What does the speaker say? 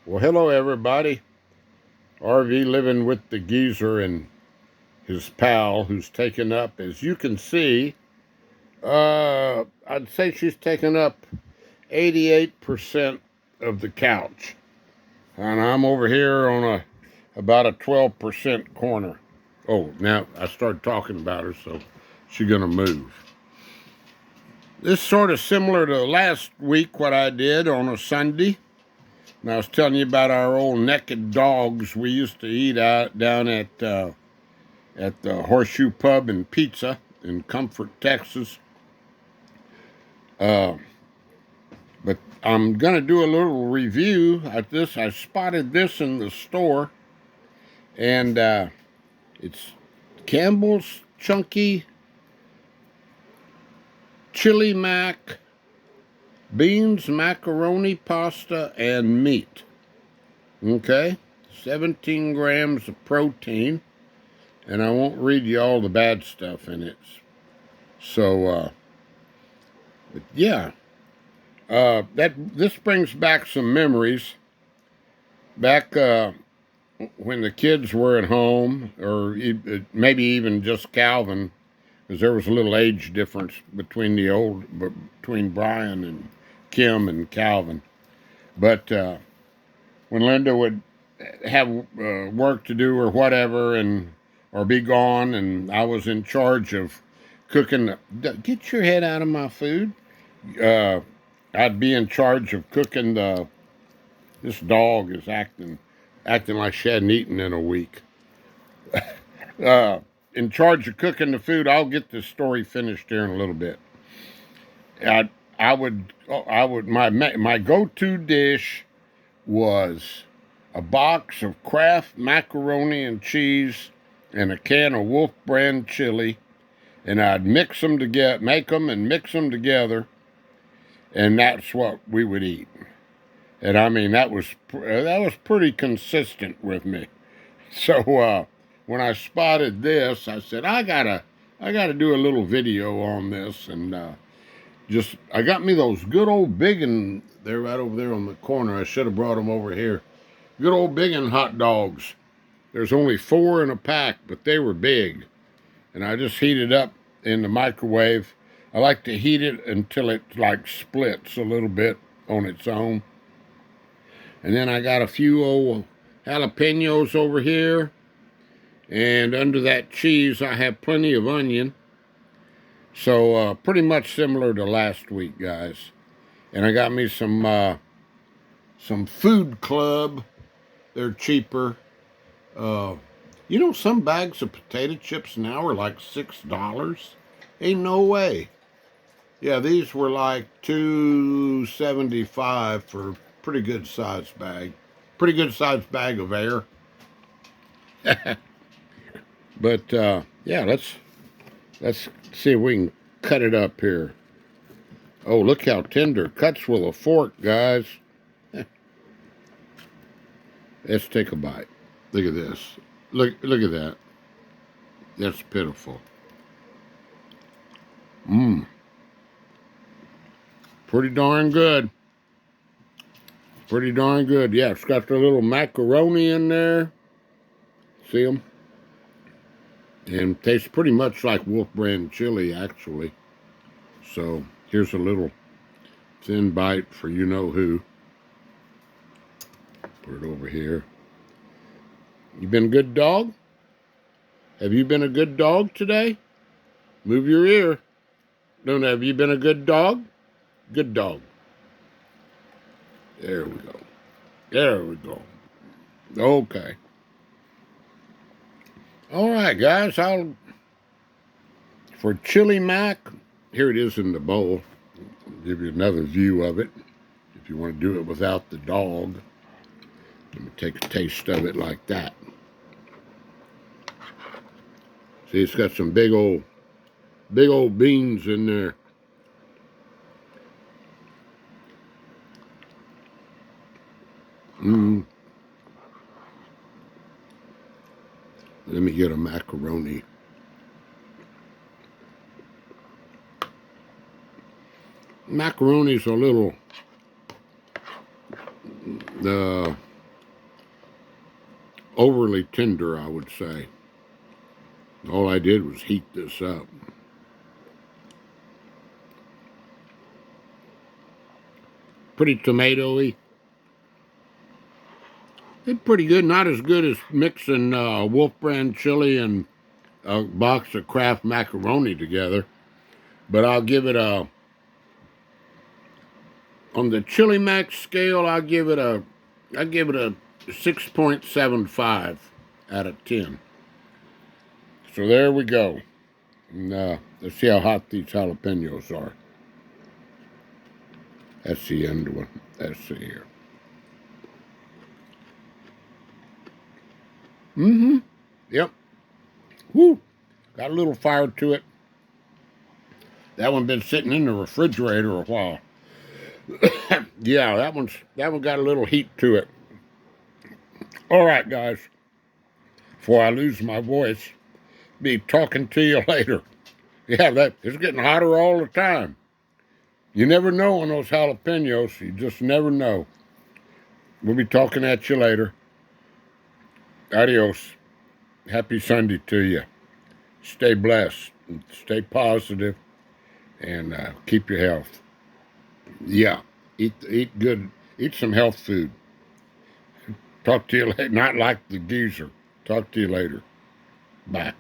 Well, hello everybody. RV living with the geezer and his pal who's taken up, as you can see, I'd say she's taken up 88% of the couch. And I'm over here on about a 12% corner. Oh, now I started talking about her, so she's gonna move. This is sort of similar to last week, what I did on a Sunday. And I was telling you about our old naked dogs we used to eat out down at the Horseshoe Pub and Pizza in Comfort, Texas. But I'm gonna do a little review at this. I spotted this in the store, and it's Campbell's Chunky Chili Mac, beans, macaroni, pasta, and meat. Okay, 17 grams of protein. And I won't read you all the bad stuff in it. So, but yeah, this brings back some memories. Back when the kids were at home, or maybe even just Calvin, because there was a little age difference between between Brian and Kim and Calvin. But when Linda would have work to do or whatever, or be gone, and I was in charge of cooking. Get your head out of my food. I'd be in charge of cooking the. This dog is acting like she hadn't eaten in a week. In charge of cooking the food. I'll get this story finished here in a little bit. I would my go-to dish was a box of Kraft macaroni and cheese and a can of Wolf brand chili, and I'd mix them together, make them and mix them together, and that's what we would eat. And I mean, that was pretty consistent with me. So when I spotted this, I said, I gotta do a little video on this, and I got me those good old biggin. They're right over there on the corner. I should have brought them over here. Good old biggin hot dogs. There's only 4 in a pack, but they were big. And I just heat it up in the microwave. I like to heat it until it like splits a little bit on its own. And then I got a few old jalapenos over here. And under that cheese, I have plenty of onion. So pretty much similar to last week, guys. And I got me some Food Club. They're cheaper. Some bags of potato chips now are like $6. Ain't no way. Yeah, these were like $2.75 for a pretty good sized bag. Pretty good sized bag of air. But yeah, let's see if we can cut it up here. Oh, look how tender. Cuts with a fork, guys. Let's take a bite. Look at this. Look at that. That's pitiful. Pretty darn good. Pretty darn good. Yeah, it's got the little macaroni in there. See them? And tastes pretty much like Wolf brand chili, actually. So here's a little thin bite for you know who. Put it over here. You been a good dog? Have you been a good dog today? Move your ear. Don't have you been a good dog? Good dog. There we go. There we go. Okay. All right, guys. For chili mac, here it is in the bowl. I'll give you another view of it if you want to do it without the dog. Let me take a taste of it like that. See, it's got some big old beans in there. Let me get a macaroni. Macaroni's a little overly tender, I would say. All I did was heat this up. Pretty tomatoey. It's pretty good. Not as good as mixing Wolf Brand chili and a box of Kraft macaroni together. But I'll give it a... On the Chili Max scale, I give it a 6.75 out of 10. So there we go. And, let's see how hot these jalapenos are. That's the end one. Let's see here. Mm-hmm. Yep. Woo. Got a little fire to it. That one been sitting in the refrigerator a while. Yeah, that one got a little heat to it. All right, guys. Before I lose my voice, be talking to you later. Yeah, it's getting hotter all the time. You never know on those jalapenos. You just never know. We'll be talking at you later. Adios. Happy Sunday to you. Stay blessed. Stay positive, and keep your health. Yeah, eat good. Eat some health food. Talk to you later. Not like the geezer. Talk to you later. Bye.